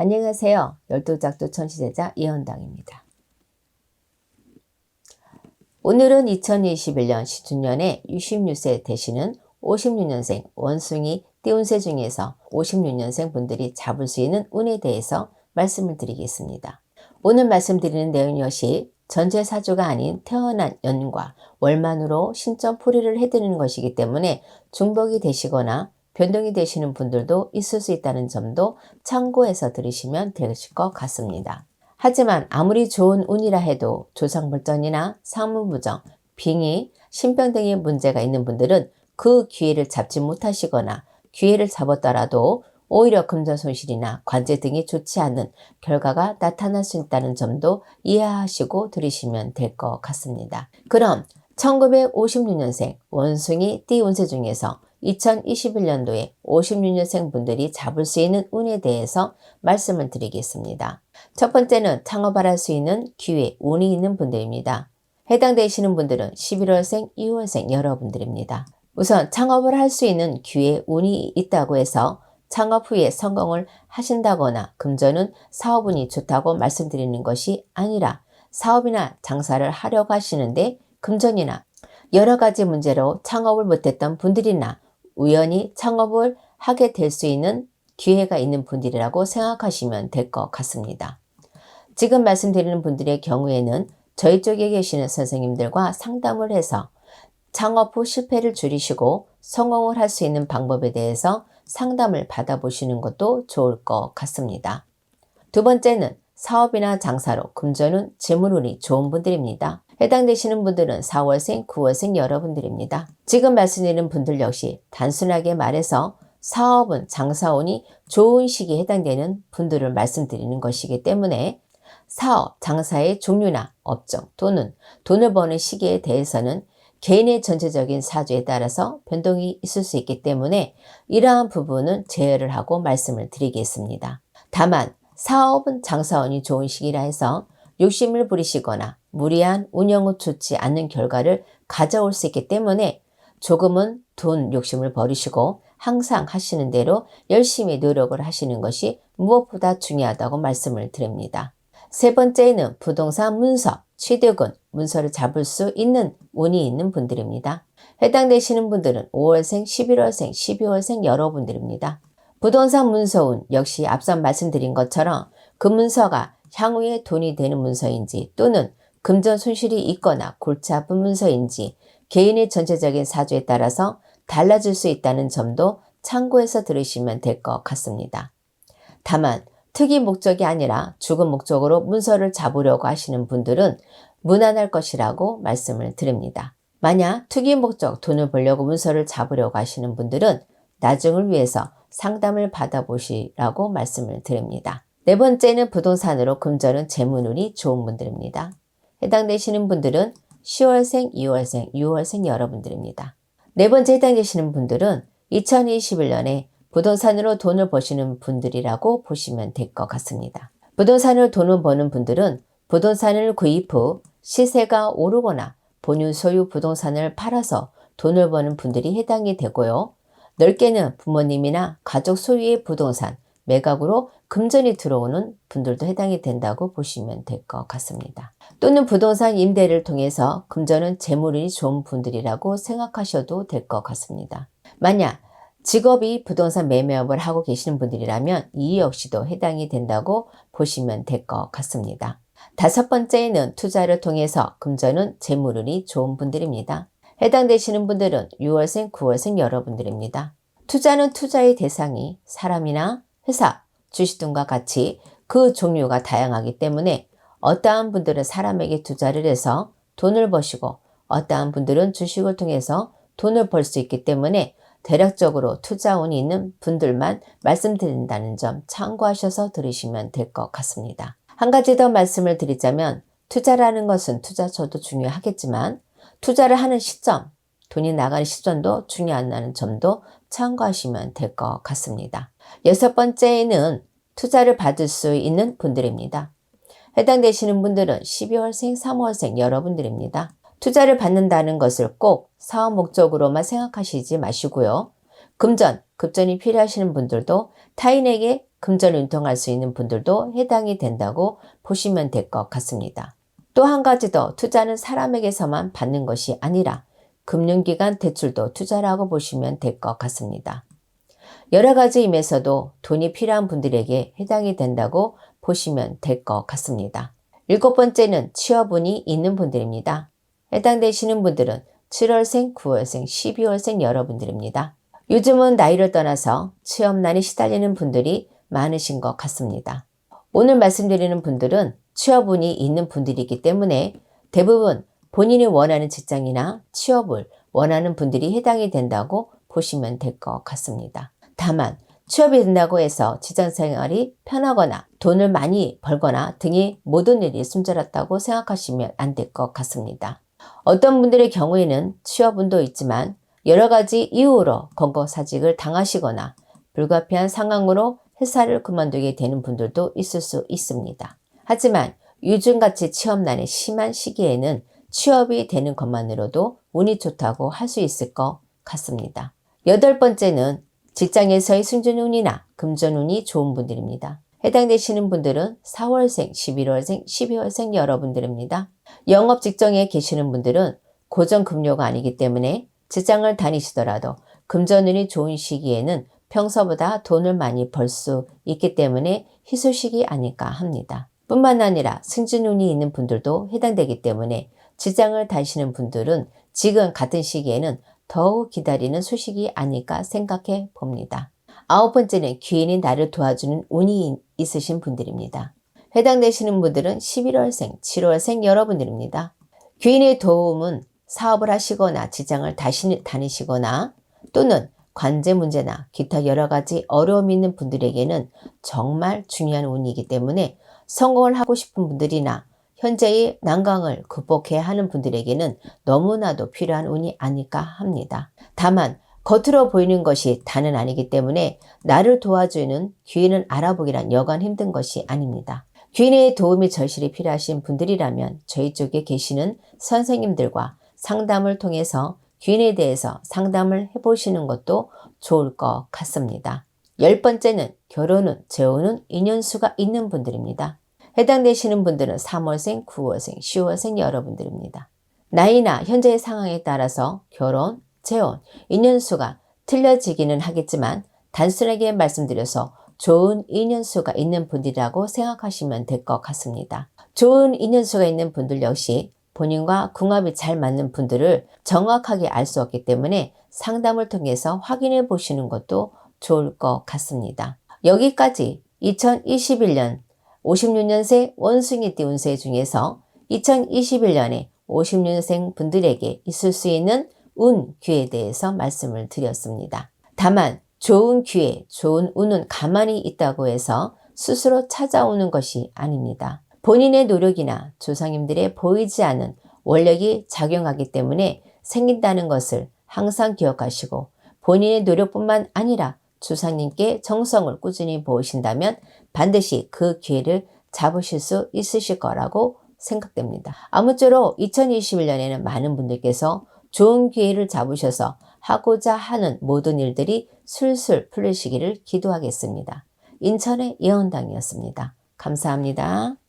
안녕하세요. 열두작두 천시제자 이현당입니다. 오늘은 2021년 시준년에 66세 되시는 56년생 원숭이 띠운세 중에서 56년생 분들이 잡을 수 있는 운에 대해서 말씀을 드리겠습니다. 오늘 말씀드리는 내용 역시 전제사주가 아닌 태어난 연과 월만으로 신점풀이를 해드리는 것이기 때문에 중복이 되시거나 변동이 되시는 분들도 있을 수 있다는 점도 참고해서 들으시면 되실 것 같습니다. 하지만 아무리 좋은 운이라 해도 조상불전이나 상문부정, 빙의, 신병 등의 문제가 있는 분들은 그 기회를 잡지 못하시거나 기회를 잡았더라도 오히려 금전 손실이나 관제 등이 좋지 않은 결과가 나타날 수 있다는 점도 이해하시고 들으시면 될 것 같습니다. 그럼 1956년생 원숭이 띠 운세 중에서 2021년도에 56년생 분들이 잡을 수 있는 운에 대해서 말씀을 드리겠습니다. 첫 번째는 창업을 할 수 있는 기회, 운이 있는 분들입니다. 해당되시는 분들은 11월생, 2월생 여러분들입니다. 우선 창업을 할 수 있는 기회, 운이 있다고 해서 창업 후에 성공을 하신다거나 금전은 사업운이 좋다고 말씀드리는 것이 아니라 사업이나 장사를 하려고 하시는데 금전이나 여러 가지 문제로 창업을 못했던 분들이나 우연히 창업을 하게 될 수 있는 기회가 있는 분들이라고 생각하시면 될 것 같습니다. 지금 말씀드리는 분들의 경우에는 저희 쪽에 계시는 선생님들과 상담을 해서 창업 후 실패를 줄이시고 성공을 할 수 있는 방법에 대해서 상담을 받아보시는 것도 좋을 것 같습니다. 두 번째는 사업이나 장사로 금전은 재물운이 좋은 분들입니다. 해당되시는 분들은 4월생, 9월생 여러분들입니다. 지금 말씀드리는 분들 역시 단순하게 말해서 사업은 장사운이 좋은 시기에 해당되는 분들을 말씀드리는 것이기 때문에 사업, 장사의 종류나 업종 또는 돈을 버는 시기에 대해서는 개인의 전체적인 사주에 따라서 변동이 있을 수 있기 때문에 이러한 부분은 제외를 하고 말씀을 드리겠습니다. 다만 사업은 장사운이 좋은 시기라 해서 욕심을 부리시거나 무리한 운영이 좋지 않는 결과를 가져올 수 있기 때문에 조금은 돈 욕심을 버리시고 항상 하시는 대로 열심히 노력을 하시는 것이 무엇보다 중요하다고 말씀을 드립니다. 세 번째는 부동산 문서, 취득운, 문서를 잡을 수 있는 운이 있는 분들입니다. 해당되시는 분들은 5월생, 11월생, 12월생 여러분들입니다. 부동산 문서운 역시 앞서 말씀드린 것처럼 그 문서가 향후에 돈이 되는 문서인지 또는 금전 손실이 있거나 골치 아픈 문서인지 개인의 전체적인 사주에 따라서 달라질 수 있다는 점도 참고해서 들으시면 될 것 같습니다. 다만 특이 목적이 아니라 죽은 목적으로 문서를 잡으려고 하시는 분들은 무난할 것이라고 말씀을 드립니다. 만약 특이 목적 돈을 벌려고 문서를 잡으려고 하시는 분들은 나중을 위해서 상담을 받아보시라고 말씀을 드립니다. 네 번째는 부동산으로 금전은 재물운이 좋은 분들입니다. 해당되시는 분들은 10월생, 2월생, 6월생 여러분들입니다. 네 번째 해당되시는 분들은 2021년에 부동산으로 돈을 버시는 분들이라고 보시면 될 것 같습니다. 부동산으로 돈을 버는 분들은 부동산을 구입 후 시세가 오르거나 본인 소유 부동산을 팔아서 돈을 버는 분들이 해당이 되고요. 넓게는 부모님이나 가족 소유의 부동산, 매각으로 금전이 들어오는 분들도 해당이 된다고 보시면 될 것 같습니다. 또는 부동산 임대를 통해서 금전은 재물운이 좋은 분들이라고 생각하셔도 될 것 같습니다. 만약 직업이 부동산 매매업을 하고 계시는 분들이라면 이 역시도 해당이 된다고 보시면 될 것 같습니다. 다섯 번째는 투자를 통해서 금전은 재물운이 좋은 분들입니다. 해당되시는 분들은 6월생, 9월생 여러분들입니다. 투자는 투자의 대상이 사람이나 회사, 주식 등과 같이 그 종류가 다양하기 때문에 어떠한 분들은 사람에게 투자를 해서 돈을 버시고 어떠한 분들은 주식을 통해서 돈을 벌 수 있기 때문에 대략적으로 투자운이 있는 분들만 말씀드린다는 점 참고하셔서 들으시면 될 것 같습니다. 한 가지 더 말씀을 드리자면 투자라는 것은 투자처도 중요하겠지만 투자를 하는 시점, 돈이 나가는 시점도 중요하다는 점도 참고하시면 될 것 같습니다. 여섯 번째는 투자를 받을 수 있는 분들입니다. 해당되시는 분들은 12월생, 3월생 여러분들입니다. 투자를 받는다는 것을 꼭 사업 목적으로만 생각하시지 마시고요. 금전, 급전이 필요하시는 분들도 타인에게 금전을 융통할 수 있는 분들도 해당이 된다고 보시면 될 것 같습니다. 또 한 가지 더, 투자는 사람에게서만 받는 것이 아니라 금융기관 대출도 투자라고 보시면 될 것 같습니다. 여러 가지 임에서도 돈이 필요한 분들에게 해당이 된다고 보시면 될 것 같습니다. 7번째는 취업운이 있는 분들입니다. 해당되시는 분들은 7월생, 9월생, 12월생 여러분들입니다. 요즘은 나이를 떠나서 취업난에 시달리는 분들이 많으신 것 같습니다. 오늘 말씀드리는 분들은 취업운이 있는 분들이기 때문에 대부분 본인이 원하는 직장이나 취업을 원하는 분들이 해당이 된다고 보시면 될 것 같습니다. 다만 취업이 된다고 해서 직장생활이 편하거나 돈을 많이 벌거나 등의 모든 일이 순조롭다고 생각하시면 안 될 것 같습니다. 어떤 분들의 경우에는 취업운도 있지만 여러 가지 이유로 권고사직을 당하시거나 불가피한 상황으로 회사를 그만두게 되는 분들도 있을 수 있습니다. 하지만 요즘같이 취업난이 심한 시기에는 취업이 되는 것만으로도 운이 좋다고 할 수 있을 것 같습니다. 8번째는 직장에서의 승진운이나 금전운이 좋은 분들입니다. 해당되시는 분들은 4월생, 11월생, 12월생 여러분들입니다. 영업 직종에 계시는 분들은 고정급료가 아니기 때문에 직장을 다니시더라도 금전운이 좋은 시기에는 평소보다 돈을 많이 벌 수 있기 때문에 희소식이 아닐까 합니다. 뿐만 아니라 승진운이 있는 분들도 해당되기 때문에 직장을 다니시는 분들은 지금 같은 시기에는 더욱 기다리는 소식이 아닐까 생각해 봅니다. 9번째는 귀인이 나를 도와주는 운이 있으신 분들입니다. 해당되시는 분들은 11월생, 7월생 여러분들입니다. 귀인의 도움은 사업을 하시거나 직장을 다니시거나 또는 관제 문제나 기타 여러 가지 어려움이 있는 분들에게는 정말 중요한 운이기 때문에 성공을 하고 싶은 분들이나 현재의 난강을 극복해야 하는 분들에게는 너무나도 필요한 운이 아닐까 합니다. 다만 겉으로 보이는 것이 다는 아니기 때문에 나를 도와주는 귀인을 알아보기란 여간 힘든 것이 아닙니다. 귀인의 도움이 절실히 필요하신 분들이라면 저희 쪽에 계시는 선생님들과 상담을 통해서 귀인에 대해서 상담을 해보시는 것도 좋을 것 같습니다. 10번째는 결혼운, 재혼운, 인연수가 있는 분들입니다. 해당되시는 분들은 3월생, 9월생, 10월생 여러분들입니다. 나이나 현재의 상황에 따라서 결혼, 재혼, 인연수가 틀려지기는 하겠지만 단순하게 말씀드려서 좋은 인연수가 있는 분들이라고 생각하시면 될 것 같습니다. 좋은 인연수가 있는 분들 역시 본인과 궁합이 잘 맞는 분들을 정확하게 알 수 없기 때문에 상담을 통해서 확인해 보시는 것도 좋을 것 같습니다. 여기까지 2021년 56년생 원숭이 띠 운세 중에서 2021년에 56년생 분들에게 있을 수 있는 운, 기회에 대해서 말씀을 드렸습니다. 다만 좋은 기회, 좋은 운은 가만히 있다고 해서 스스로 찾아오는 것이 아닙니다. 본인의 노력이나 조상님들의 보이지 않는 원력이 작용하기 때문에 생긴다는 것을 항상 기억하시고 본인의 노력뿐만 아니라 조상님께 정성을 꾸준히 보이신다면 반드시 그 기회를 잡으실 수 있으실 거라고 생각됩니다. 아무쪼록 2021년에는 많은 분들께서 좋은 기회를 잡으셔서 하고자 하는 모든 일들이 술술 풀리시기를 기도하겠습니다. 인천의 예언당이었습니다. 감사합니다.